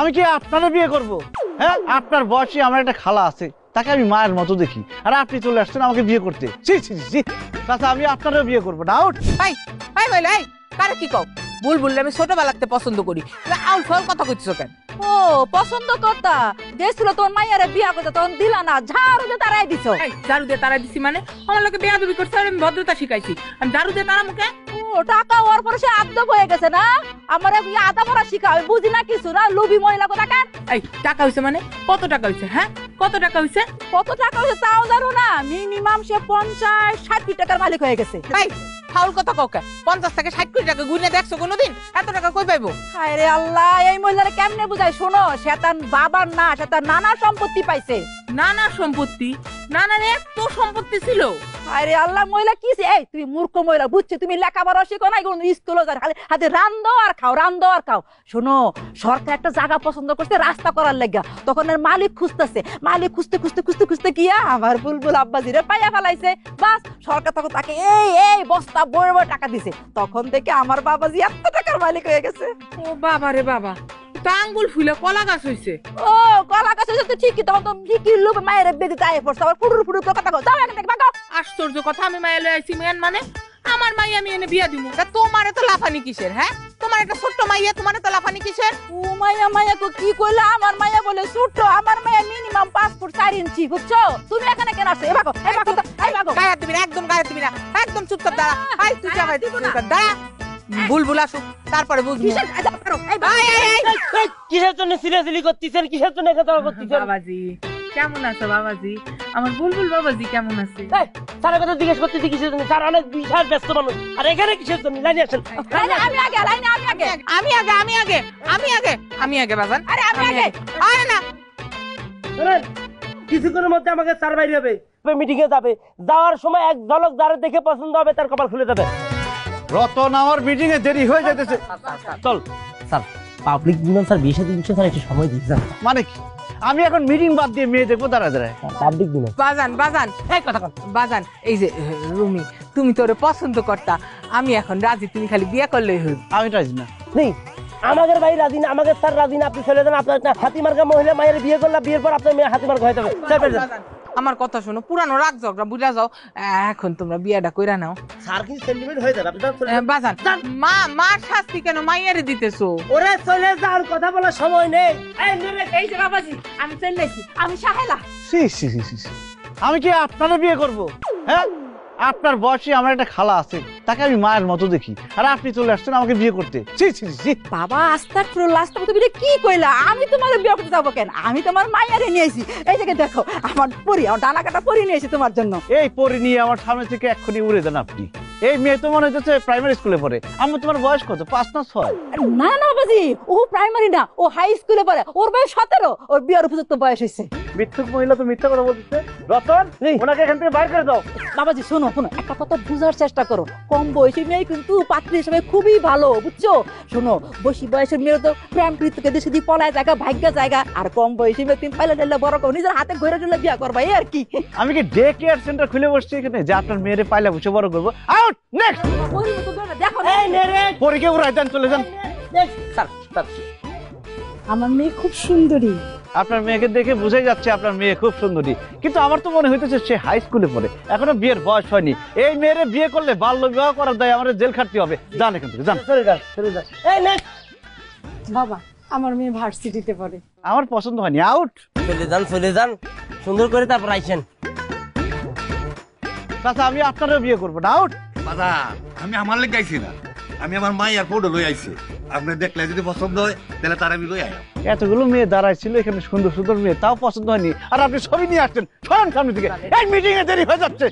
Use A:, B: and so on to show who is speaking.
A: আমি কি আপনারা বিয়ে করব? হ্যাঁ, আপনার বয়সী আমার একটা খালা আছে, তাকে আমি মায়ের মতো দেখি, আর আপনি চলে আসছেন আমাকে বিয়ে করতে। ছি ছি ছি, চাচা আমি আপনারা বিয়ে করবো না। আউট।
B: ভাই ভাই বলে এই কারে কি কও? বুলবুল আমি ছোটবেলাতে পছন্দ করি, আউল ফাউল কথা কইছো কেন?
C: ও পছন্দ কথা গেছিল তোর মাইয়ারে বিয়া করতে, তখন দিলা না, ঝাড়ু দিয়ে তারাই দিছো।
B: এই ঝাড়ু দিয়ে তারা দিছি মানে? আমার লোকে বেয়াদবি করছে আর আমি ভদ্রতা শিখাইছি, আমি ঝাড়ু দিয়ে তারা মুখে?
C: ও টাকা ওর পরে সে আদব হয়ে গেছে না, আমার আদা পড়া শিখা, আমি বুঝি না কিছু না, লোভী মহিলা কথা কেন।
B: এই টাকা হইছে মানে? কত টাকা হইছে? হ্যাঁ কত টাকা হইছে?
C: কত টাকা হয়েছে তাও জানো না, মিনিমাম সে 50-60 টাকার মালিক হয়ে গেছে।
B: ভাই ফাউল কথা কও কে? 50 থেকে 60 কোটি টাকা গুনে দেখছো কোনোদিন? এত টাকা কই পাইবো?
C: হায় রে আল্লাহ, এই মহিলারে কেমনে বুঝাই? শোনো, সে তার বাবার না, সে তার নানার সম্পত্তি পাইছে।
B: নানা সম্পত্তি? নানার এত সম্পত্তি ছিল?
C: আরে আল্লাহ, মহিলা কি? এই তুমি মূর্খ মহিলা, বুঝছি তুমি লেখাপড়া শিখো না, স্কুলে যাও খালি হাতে রান্ধো আর খাও, রান্ধো আর খাও। শোনো, সরকার একটা জায়গা পছন্দ করছে রাস্তা করার লাগা, তখন এর মালিক খুঁজতেছে, মালিক খুঁজতে খুঁজতে খুঁজতে খুঁজতে গিয়া আমার বুলবুল আব্বাজিরে পাইয়া ফেলাইছে। বাস সরকার তখন তাকে এই এই বস্তা বড় বড় টাকা দিছে, তখন থেকে আমার বাবাজি এত টাকার মালিক হয়ে গেছে।
B: ও বাবা রে বাবা, তো আঙ্গুল ফুলে কলা গাছ হইছে।
C: ও কলা গাছ হইছে ঠিকই, তখন তো ঠিকই লোভ মায়ের বেদিতে আয়ে পড়ছে, আবার ফুটুর ফুটুর কথা কও, যাও এখান থেকে ভাগো।
B: আশ্চর্য কথা, আমি মায়া লই আইছি মেন মানে আমার মাই আমি এনে বিয়া দিমু। তা তোমার এত লাফানি কিসের? হ্যাঁ তোমার একটা ছোট্ট মাইয়া, তোমার এত লাফানি কিসের?
C: ও মাইয়া মাইয়া কো কি কইলা? আমার মাইয়া বলে ছোট, আমার মাইয়া মিনিমাম 5 ফুট 4 ইঞ্চি, বুঝছো? তুমি এখানে কেন আসছো? এই ভাগো, এই ভাগো, এই ভাগো।
B: গায়ে তুমি না, একদম গায়ে তুমি না, একদম চুপচাপ দাঁড়া। আই তুই যাবে দাঁড়া, বুলবুল আসুক তারপরে বুঝবো।
C: কিসের কাজ করো? এই ভাগো।
D: কিসের জন্য সিরিয়াসলি করতেছেন? কিসের জন্য কথা করতেছেন?
B: বাবাজি কেমন আছো? বাবাজি আমার বুলবুল বাবাজি কেমন আছে?
D: স্যারের কথা জিজ্ঞেস করতেছি কিসের জন্য? স্যার অনেক বিশাল ব্যস্ত মানুষ, আর এখানে কিসের জন্য? লাইনে আসেন।
C: লাইনে আমি আগে, লাইনে আমি আগে,
B: আমি আগে, আমি আগে, আমি আগে, আমি আগে বাজান।
C: আরে আমি আগে।
B: আরে না,
D: শুনেন, কিছুক্ষণের মধ্যে আমাকে স্যার বাইরে হবে, মিটিং এ যাবে। যাওয়ার সময় এক ঝলক যারা দেখে পছন্দ হবে তার কপাল খুলে যাবে।
A: রতন, আমার মিটিং এ দেরি হয়ে যাইতেছে।
D: চল স্যার, পাবলিক বিমান স্যার 20 স্যার একটু সময় দিতে যান।
A: মানে কি? আমি এখন মিটিং বাদ দিয়ে মেয়ে দেখবো দাঁড়া দাঁড়ায়?
D: পাবলিক বিমান
B: বাজান বাজান
D: এই কথা কন।
B: বাজান, এই যে রুমি, তুমি তোরে পছন্দ করতা, আমি এখন রাজি, তুমি খালি বিয়ে করলেই হইব।
A: আমি রাজি না।
D: নেই, আমাদের ভাই রাজি না, আমাদের স্যার রাজি না। আপনি চলে যান। আপনার একটা হাতিমার্কা মহিলা মায়ের বিয়ে করলে, বিয়ের পর আপনার মেয়ে হাতিমার্কা হয়ে যাবে।
B: আমার কথা শোনো, পুরানো রাগ ঝগড়া বুঝা যাও, এখন তোমরা বিয়েটা কইরা নাও।
D: স্যার কিন্তু সেন্টিমেন্ট হয়ে যাবে। আপনি
B: বাজান, মার শাস্তি কেন মাইয়ারে দিতেছো?
D: ওরে চলে যান, কথা বলার সময় নেই।
C: এই যে বাবাজি, আমি চলে যাইছি, আমি সাহেলা।
A: সি সি সি সি, আমি কি আপনারা বিয়ে করব? হ্যাঁ, আপনার বয়সী আমার একটা খালা আছে, তাকে আমি মায়ের মতো দেখি, আর আপনি চলে আসছেন আমাকে বিয়ে করতে। ছি ছি ছি।
C: বাবা আস্তাগফিরুল্লাহ, আস্তাগফিরুল্লাহ, তুমি কি কইলা? আমি তোমার বিয়ে করতে যাবো কেন? আমি তোমার মাইয়ারে নিয়ে আইছি। এই জায়গায় দেখো, আমার পরি, আমার ডানা কাটা পরি নিয়ে এসেছি তোমার জন্য।
A: এই পরি নিয়ে আমার সামনে থেকে এক্ষুনি উড়ে দেন আপনি। এই মেয়ে তো মনে হচ্ছে প্রাইমারি স্কুলে পড়ে। আমার তোমার বয়স কত? 5 না 6?
C: না না বাবাজি, ও প্রাইমারি না, ও হাই স্কুলে পড়ে, ওর বয়স 17, ওর বিয়ের উপযুক্ত বয়স হয়েছে।
A: মিথ্যুক মহিলা তো মিথ্যা কথা বলতেছে। রতন, ওনাকে এখান থেকে বাইর করে দাও।
C: বাবাজি শোনো শোনো, একটা কথা বুঝার চেষ্টা করো, কম বয়সী মেয়ে কিন্তু পাত্রী হিসেবে খুবই ভালো, বুঝছো? শোনো, বেশি বয়সের মেয়ে তো প্রেম প্রীতিকে দেশে দিয়ে পলায় জায়গা, ভাগ্য জায়গা, আর কম বয়সী মেয়ে তুমি পাইলে টেলে বড় করো, নিজের হাতে ঘুরে টুলে বিয়ে করবা, এই আর কি।
A: আমি কি ডে কেয়ার সেন্টার খুলে বসছি এখানে যে আপনার মেয়েরে পাইলা বসে বড় করবো? Out, next.
C: দেখো
D: এই নে রে,
A: পরীকে উড়াই দেন, চলে যান।
D: স্যার স্যার,
C: আমার মেয়ে খুব সুন্দরী।
A: আপনার মেয়েকে দেখে বুঝাই যাচ্ছে আপনার মেয়ে খুব সুন্দরী, কিন্তু আমার তো মনে হইতেছে সে হাই স্কুলে পড়ে, এখনো বিয়ের বয়স হয়নি। এই মেয়েরে বিয়ে করলে বাল্য বিবাহ করার দায় আমাদের জেল খাটতে হবে। যান এখান থেকে, যান।
D: চলে যান, চলে যান। এই নে,
C: বাবা, আমার মেয়ে ভার্সিটিতে পড়ে।
A: আমার পছন্দ হয়নি, আউট।
D: চলে যান, চলে যান, সুন্দর করে তারপর আইছেন।
A: চাচা আমি আপনারও বিয়ে করবো না, আউট।
E: দাদা আমি আমার লেগে আইছি না, আমি আমার মাইয়ার ফটো লই আইছি। আপনি দেখলে যদি পছন্দ হয় তাহলে তার আমি লই আইম।
A: এতগুলো মেয়ে দাঁড়ায় ছিল এখানে, সুন্দর সুন্দর মেয়ে, তাও পছন্দ হয়নি, আর আপনি ছবি নিয়ে আসছেন। সরান সামনে থেকে, এই মিটিং এ দেরি হয়ে যাচ্ছে।